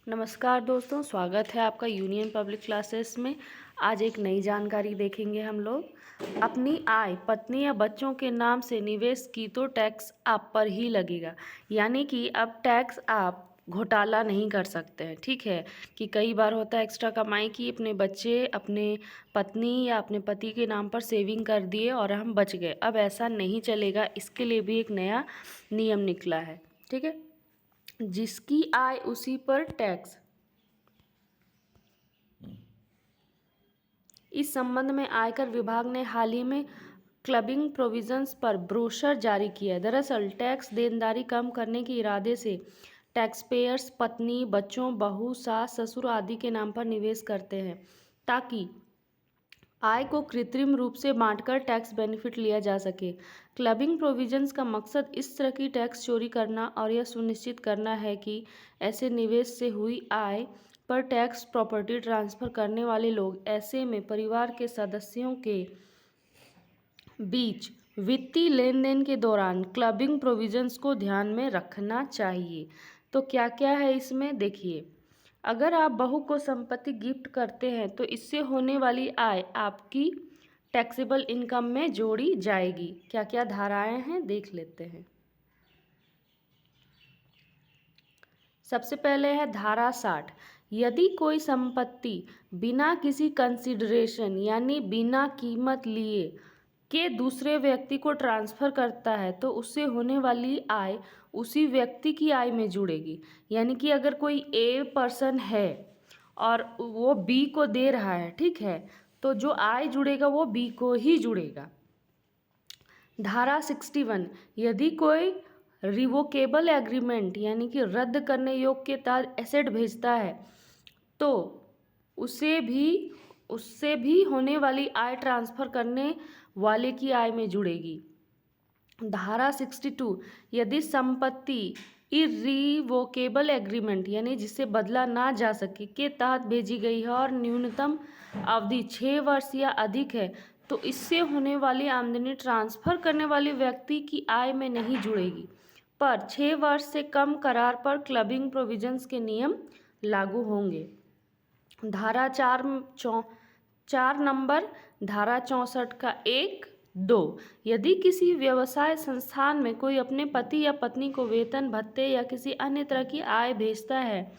नमस्कार दोस्तों, स्वागत है आपका यूनियन पब्लिक क्लासेस में। आज एक नई जानकारी देखेंगे हम लोग। अपनी आय, पत्नी या बच्चों के नाम से निवेश की तो टैक्स आप पर ही लगेगा। यानी कि अब टैक्स आप घोटाला नहीं कर सकते हैं। ठीक है कि कई बार होता है एक्स्ट्रा कमाई की अपने बच्चे, अपने पत्नी या अपने पति के नाम पर सेविंग कर दिए और हम बच गए। अब ऐसा नहीं चलेगा, इसके लिए भी एक नया नियम निकला है। ठीक है, जिसकी आय उसी पर टैक्स। इस संबंध में आयकर विभाग ने हाल ही में क्लबिंग प्रोविजंस पर ब्रोशर जारी किया है। दरअसल टैक्स देनदारी कम करने के इरादे से टैक्स पेयर्स पत्नी, बच्चों, बहू, सास, ससुर आदि के नाम पर निवेश करते हैं ताकि आय को कृत्रिम रूप से बांटकर टैक्स बेनिफिट लिया जा सके। क्लबिंग प्रोविजंस का मकसद इस तरह की टैक्स चोरी करना और यह सुनिश्चित करना है कि ऐसे निवेश से हुई आय पर टैक्स प्रॉपर्टी ट्रांसफ़र करने वाले लोग ऐसे में परिवार के सदस्यों के बीच वित्तीय लेन देन के दौरान क्लबिंग प्रोविजंस को ध्यान में रखना चाहिए। तो क्या क्या है इसमें देखिए। अगर आप बहू को संपत्ति गिफ्ट करते हैं तो इससे होने वाली आय आपकी टैक्सेबल इनकम में जोड़ी जाएगी। क्या क्या धाराएं हैं देख लेते हैं। सबसे पहले है धारा 60। यदि कोई संपत्ति बिना किसी कंसिडरेशन यानी बिना कीमत लिए के दूसरे व्यक्ति को ट्रांसफ़र करता है तो उससे होने वाली आय उसी व्यक्ति की आय में जुड़ेगी। यानी कि अगर कोई ए पर्सन है और वो बी को दे रहा है, ठीक है, तो जो आय जुड़ेगा वो बी को ही जुड़ेगा। धारा 61। यदि कोई रिवोकेबल एग्रीमेंट यानी कि रद्द करने योग्य के तहत एसेट भेजता है तो उससे भी होने वाली आय ट्रांसफ़र करने वाले की आय में जुड़ेगी। धारा 62। यदि संपत्ति इर्रिवोकेबल एग्रीमेंट यानी जिसे बदला ना जा सके के तहत भेजी गई है और न्यूनतम अवधि 6 वर्ष या अधिक है तो इससे होने वाली आमदनी ट्रांसफ़र करने वाले व्यक्ति की आय में नहीं जुड़ेगी, पर 6 वर्ष से कम करार पर क्लबिंग प्रोविजंस के नियम लागू होंगे। धारा 4 नंबर धारा 64 का 1(2)। यदि किसी व्यवसाय संस्थान में कोई अपने पति या पत्नी को वेतन भत्ते या किसी अन्य तरह की आय भेजता है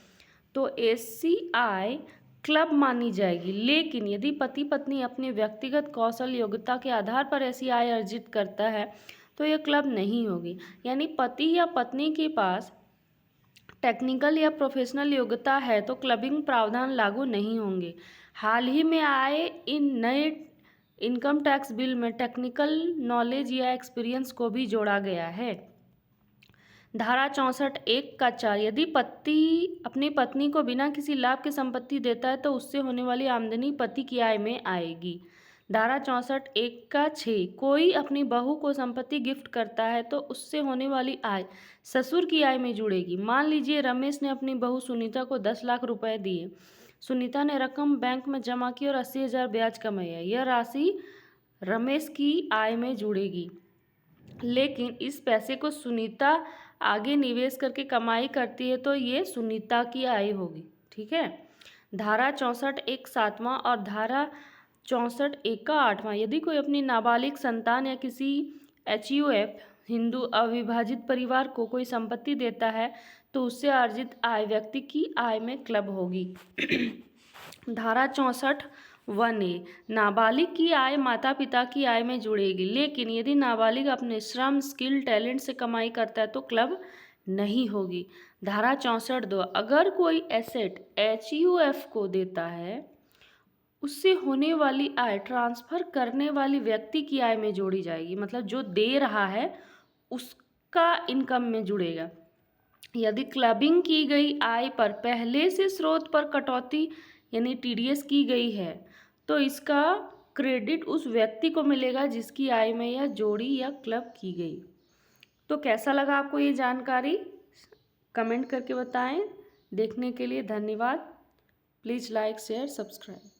तो ऐसी आय क्लब मानी जाएगी। लेकिन यदि पति पत्नी अपने व्यक्तिगत कौशल योग्यता के आधार पर ऐसी आय अर्जित करता है तो यह क्लब नहीं होगी। यानी पति या पत्नी के पास टेक्निकल या प्रोफेशनल योग्यता है तो क्लबिंग प्रावधान लागू नहीं होंगे। हाल ही में आए इन नए इनकम टैक्स बिल में टेक्निकल नॉलेज या एक्सपीरियंस को भी जोड़ा गया है। धारा 64(1)(4)। यदि पति अपनी पत्नी को बिना किसी लाभ की संपत्ति देता है तो उससे होने वाली आमदनी पति की आय में आएगी। धारा 64(1)(6). कोई अपनी बहू को संपत्ति गिफ्ट करता है तो उससे होने वाली आय ससुर की आय में जुड़ेगी। मान लीजिए रमेश ने अपनी बहू सुनीता को 10 लाख रुपए दिए। सुनीता ने रकम बैंक में जमा की और 80,000 ब्याज कमाया। यह राशि रमेश की आय में जुड़ेगी, लेकिन इस पैसे को सुनीता आगे निवेश करके कमाई करती है तो ये सुनीता की आय होगी। ठीक है। धारा 64(1)(7) और धारा 64(1)(8). यदि कोई अपनी नाबालिग संतान या किसी HUF हिंदू अविभाजित परिवार को कोई संपत्ति देता है तो उससे अर्जित आय व्यक्ति की आय में क्लब होगी। धारा 64(1)(a). नाबालिग की आय माता पिता की आय में जुड़ेगी, लेकिन यदि नाबालिग अपने श्रम, स्किल, टैलेंट से कमाई करता है तो क्लब नहीं होगी। धारा 64(2). अगर कोई एसेट HUF को देता है उससे होने वाली आय ट्रांसफ़र करने वाली व्यक्ति की आय में जोड़ी जाएगी। मतलब जो दे रहा है उसका इनकम में जुड़ेगा। यदि क्लबिंग की गई आय पर पहले से स्रोत पर कटौती यानी TDS की गई है तो इसका क्रेडिट उस व्यक्ति को मिलेगा जिसकी आय में यह जोड़ी या क्लब की गई। तो कैसा लगा आपको ये जानकारी, कमेंट करके बताएं। देखने के लिए धन्यवाद। Please like, share, subscribe.